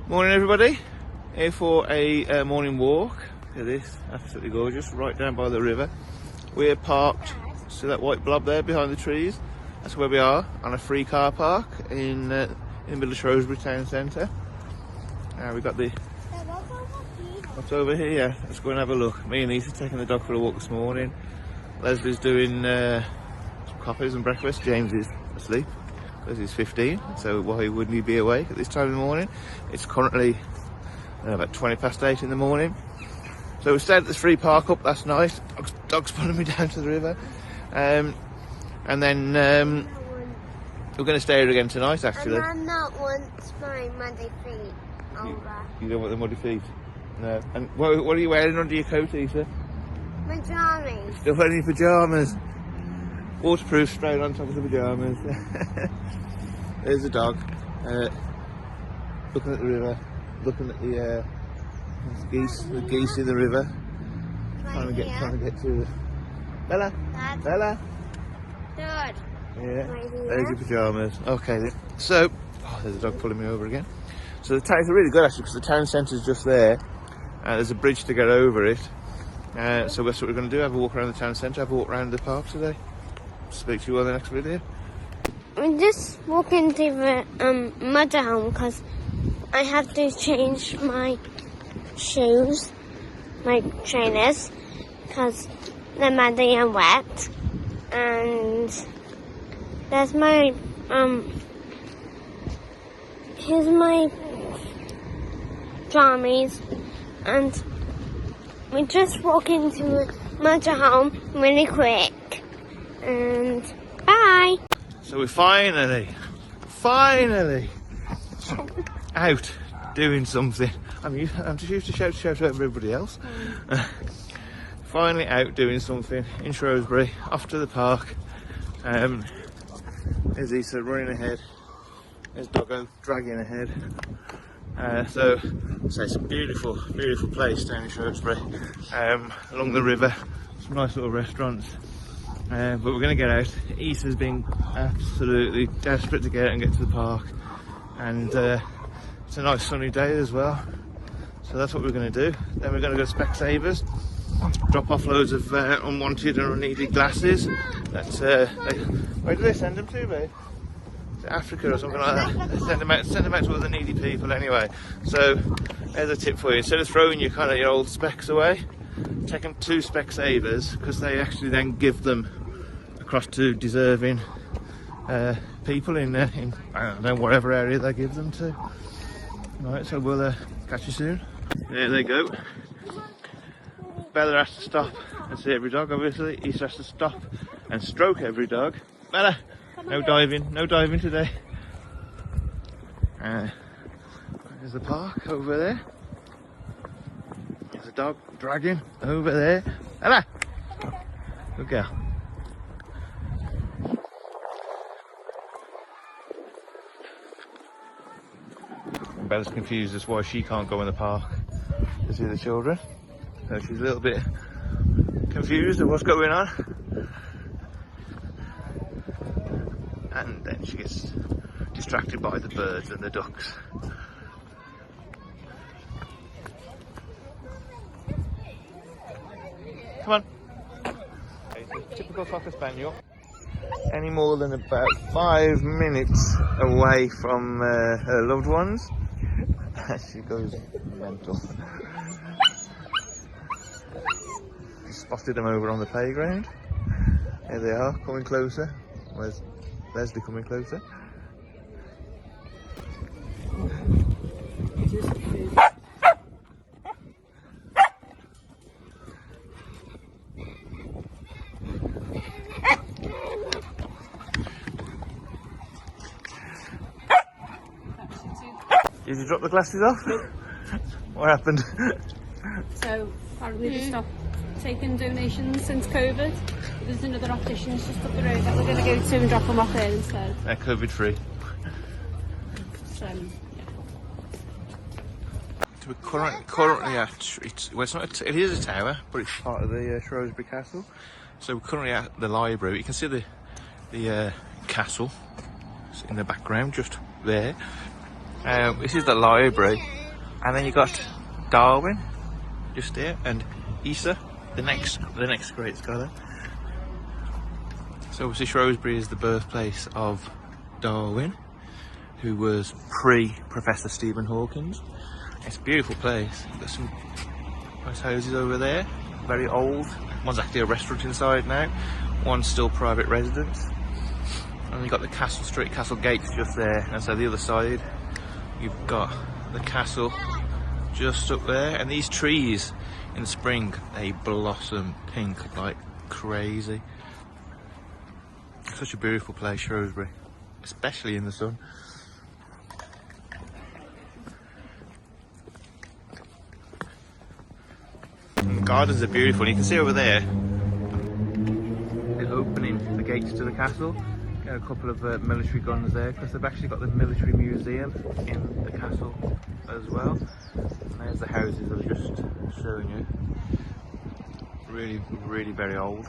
Morning everybody, here for a morning walk. Look at this, absolutely gorgeous, right down by the river. We're parked, see that white blob there behind the trees? That's where we are, on a free car park in the middle of Shrewsbury town centre. We've got the... What's over here? Yeah, let's go and have a look. Me and Lisa taking the dog for a walk this morning. Leslie's doing some coffees and breakfast. James is asleep because he's 15, so why wouldn't he be awake at this time in the morning? It's currently about 20 past 8 in the morning. So we stayed at this free park up last night. Dog's pulling me down to the river. And then we're going to stay here again tonight, actually. And I not want my muddy feet over. You don't want the muddy feet? No. And what are you wearing under your coat, Lisa? Pajamas. Still wearing your pyjamas. Waterproof, straight on top of the pyjamas. There's the dog. Looking at the river. Looking at the geese in the river. Trying to get to it. Bella. Dad. Bella. Dad. Yeah. There's your pyjamas. Okay then. So, there's a dog pulling me over again. So the town's really good actually because the town centre's just there. There's a bridge to get over it. So that's what we're going to do. Have a walk around the town centre. Have a walk around the park today. Speak to you on the next video. I'm just walking to the motorhome because I have to change my shoes, my trainers, because they're muddy and wet. And there's my here's my jammies, and we just walk into the motorhome really quick. And bye. So we're finally out doing something. I'm just used to shout at everybody else. Finally out doing something in Shrewsbury, off to the park. There's Issa running ahead. There's Doggo dragging ahead. So it's a beautiful place down in Shrewsbury, along the river. Some nice little restaurants. But we're going to get out. Issa's been absolutely desperate to get out and get to the park, and it's a nice sunny day as well, so that's what we're going to do. Then we're going to go to Specsavers, drop off loads of unwanted and unneeded glasses. That's where do they send them to, babe? To Africa or something like that. They send them out to other needy people anyway. So there's a tip for you: instead of throwing your old specs away, take them to Specsavers, because they actually then give them across to deserving people in I don't know, whatever area they give them to. Right, so we'll catch you soon. There they go. Bella has to stop and see every dog, obviously. Issa has to stop and stroke every dog. Bella, no diving today. There's the park over there. There's a dog dragging over there. Ella! Good girl. Bella's confused as to why she can't go in the park to see the children. So she's a little bit confused at what's going on. And then she gets distracted by the birds and the ducks. Come on. Okay, so typical Cocker Spaniel. Any more than about 5 minutes away from her loved ones, she goes mental. Spotted them over on the playground. Here they are, coming closer. Where's Leslie coming closer? Did you drop the glasses off? What happened? So apparently they stopped taking donations since COVID. There's another optician's just up the road that we're going to go to and drop them off here instead. They're COVID free. So, yeah. So we're currently at, it is a tower, but it's part of the Shrewsbury Castle. So we're currently at the library. You can see the castle in the background just there. This is the library. And then you got Darwin, just there, and Isa, the next great scholar. So obviously Shrewsbury is the birthplace of Darwin, who was pre-Professor Stephen Hawkins. It's a beautiful place. You've got some nice houses over there, very old. One's actually a restaurant inside now, one's still private residence. And you've got the Castle Street, Castle Gates just there. And so the other side, you've got the castle just up there. And these trees in spring, they blossom pink like crazy. Such a beautiful place, Shrewsbury, especially in the sun. And the gardens are beautiful. And you can see over there, they're opening the gates to the castle. Got a couple of military guns there, because they've actually got the military museum in the castle as well. And there's the houses I was just showing you. Really, really very old.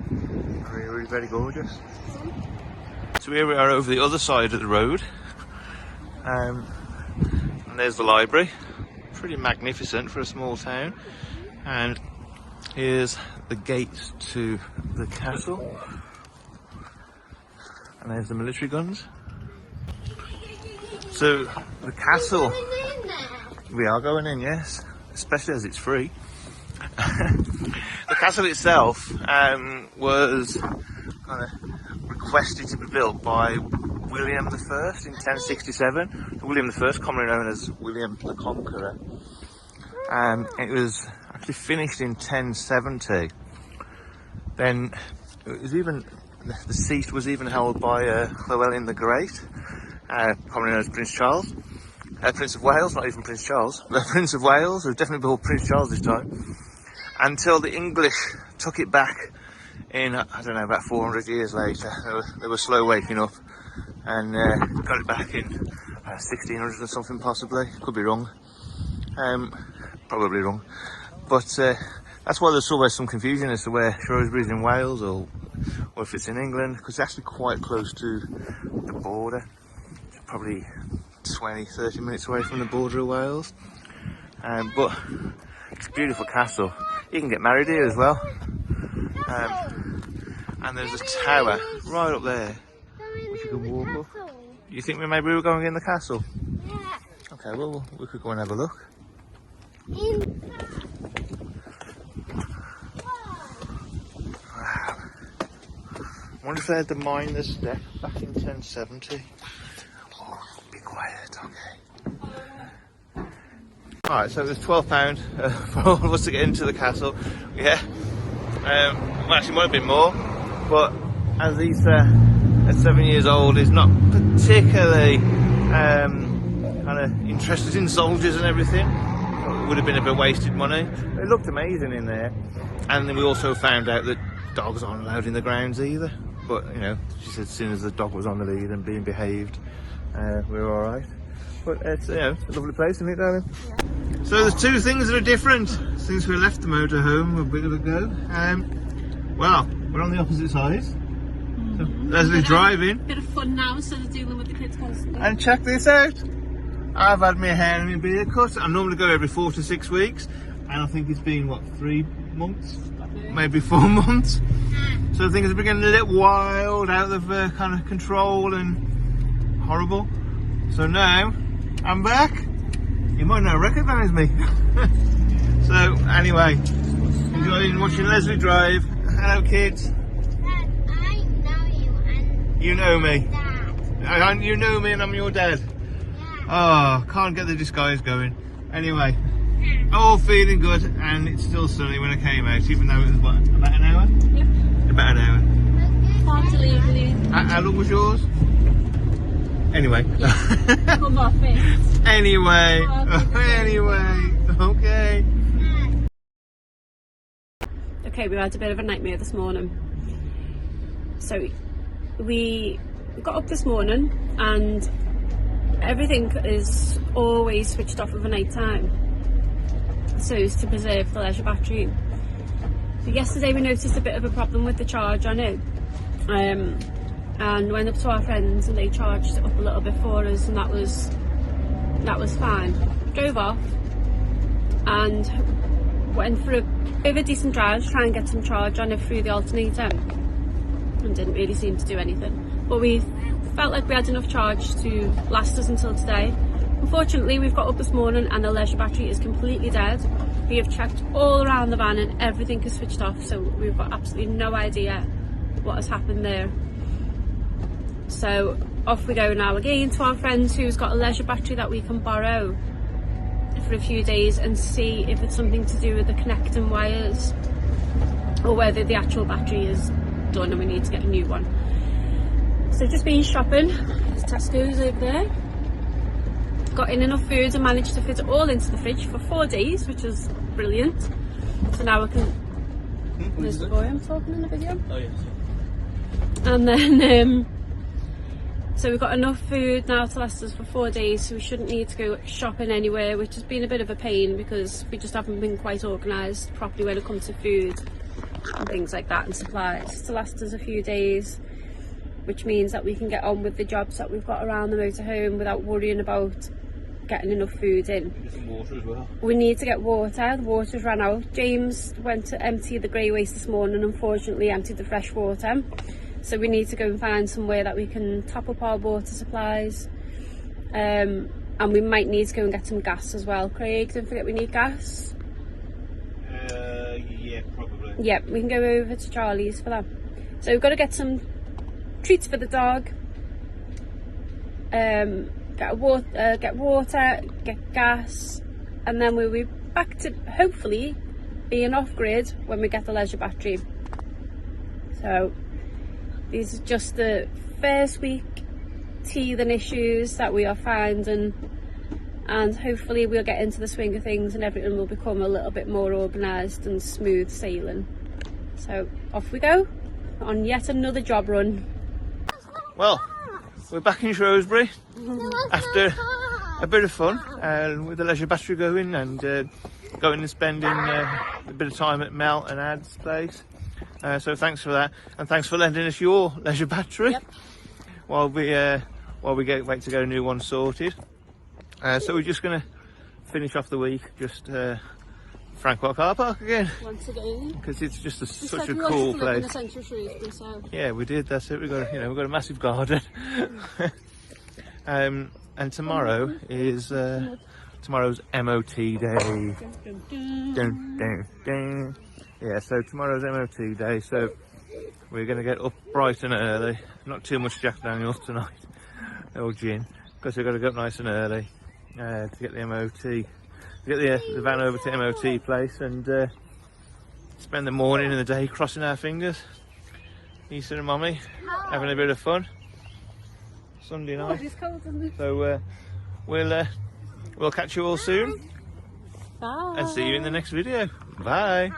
Really, really very gorgeous. So here we are over the other side of the road. And there's the library. Pretty magnificent for a small town. And here's the gates to the castle. And there's the military guns. So the castle, we are going in, yes, especially as it's free. The castle itself was kind of requested to be built by William I in 1067. William I, commonly known as William the Conqueror. It was actually finished in 1070. Then it was even, the seat was even held by Llewellyn the Great, commonly known as Prince Charles. Prince of Wales, not even Prince Charles, but Prince of Wales, who definitely called Prince Charles this time. Until the English took it back in, I don't know, about 400 years later. They were slow waking up and got it back in 1600 or something, possibly. Could be wrong. Probably wrong. But that's why there's always some confusion as to where Shrewsbury is in Wales or if it's in England, because it's actually quite close to the border. It's probably 20-30 minutes away from the border of Wales. But it's a beautiful castle. You can get married here as well. And there's a tower right up there which you can walk up. You think maybe we were going in the castle? Yeah. Okay, well we could go and have a look. Wow. I wonder if they had to mine this step back in 1070. Oh, be quiet, okay. Alright, so it was £12 for all of us to get into the castle. Yeah. Well, actually, might have been more, but as Isa, at 7 years old, is not particularly kind of interested in soldiers and everything. It would have been a bit wasted money. It looked amazing in there. And then we also found out that dogs aren't allowed in the grounds either. But, you know, she said as soon as the dog was on the lead and being behaved, we were alright. But it's, you know, a lovely place, isn't it, darling? Yeah. So there's two things that are different since we left the motorhome a bit ago. Well, we're on the opposite sides. So Leslie's driving. Bit of fun now instead of dealing with the kids constantly. And check this out. I've had my hair and my beard cut. I normally go every 4 to 6 weeks. And I think it's been, what, 3 months? Maybe 4 months. So things are getting a little wild, out of kind of control and horrible. So now, I'm back. You might not recognise me. So anyway, enjoying watching Leslie drive. Hello kids. Dad, I know you and you know me. Dad. You know me and I'm your dad. Yeah. Oh, can't get the disguise going. Anyway, all feeling good, and it's still sunny when I came out, even though it was what, about an hour? Yep. About an hour. Far to leave, Lee. How long was yours? Anyway. Come off it. Anyway. Anyway. Okay. Okay, we had a bit of a nightmare this morning. So we got up this morning and everything is always switched off at night time, so as to preserve the leisure battery. But yesterday we noticed a bit of a problem with the charge on it, and went up to our friends and they charged it up a little bit for us, and that was that was fine. Drove off and went for a bit of a decent drive to try and get some charge on it through the alternator, and didn't really seem to do anything. But we felt like we had enough charge to last us until today. Unfortunately, we've got up this morning and the leisure battery is completely dead. We have checked all around the van and everything is switched off, so we've got absolutely no idea what has happened there. So off we go now again to our friend who's got a leisure battery that we can borrow for a few days and see if it's something to do with the connecting wires or whether the actual battery is done and we need to get a new one. So just been shopping. There's Tesco's over there. Got in enough food and managed to fit it all into the fridge for 4 days, which was brilliant. So now we can... There's the boy I'm talking in the video. Oh yes. And then so we've got enough food now to last us for 4 days, so we shouldn't need to go shopping anywhere, which has been a bit of a pain because we just haven't been quite organised properly when it comes to food and things like that and supplies to last us a few days, which means that we can get on with the jobs that we've got around the motorhome without worrying about getting enough food in. Get some water as well. We need to get water. The water's ran out. James went to empty the grey waste this morning, unfortunately emptied the fresh water. So we need to go and find somewhere that we can top up our water supplies. And we might need to go and get some gas as well. Craig, don't forget we need gas. Yeah, probably. Yeah, we can go over to Charlie's for that. So we've got to get some treats for the dog. Get water, get gas, and then we'll be back to hopefully being off grid when we get the leisure battery. So these are just the first week teething issues that we are finding, and hopefully we'll get into the swing of things and everything will become a little bit more organised and smooth sailing. So off we go on yet another job run. Well, we're back in Shrewsbury after a bit of fun with the leisure battery going and going and spending a bit of time at Mel and Ad's place. So thanks for that, and thanks for lending us your leisure battery. Yep. while we wait to get a new one sorted. So we're just going to finish off the week just Frankwell car park again. Once again. Because it's just such a cool place. So. Yeah, we did. That's it. We've got a massive garden. And tomorrow is tomorrow's MOT day. Dun, dun, dun. Dun, dun, dun. Yeah, so tomorrow's MOT day. So we're going to get up bright and early. Not too much Jack Daniels tonight, or gin, because we've got to get up nice and early to get the MOT. Get the van over to MOT place and spend the morning and the day crossing our fingers. Ethan and Mummy having a bit of fun. Sunday night. It's cold, isn't it? So we'll catch you all soon. Bye. And see you in the next video. Bye.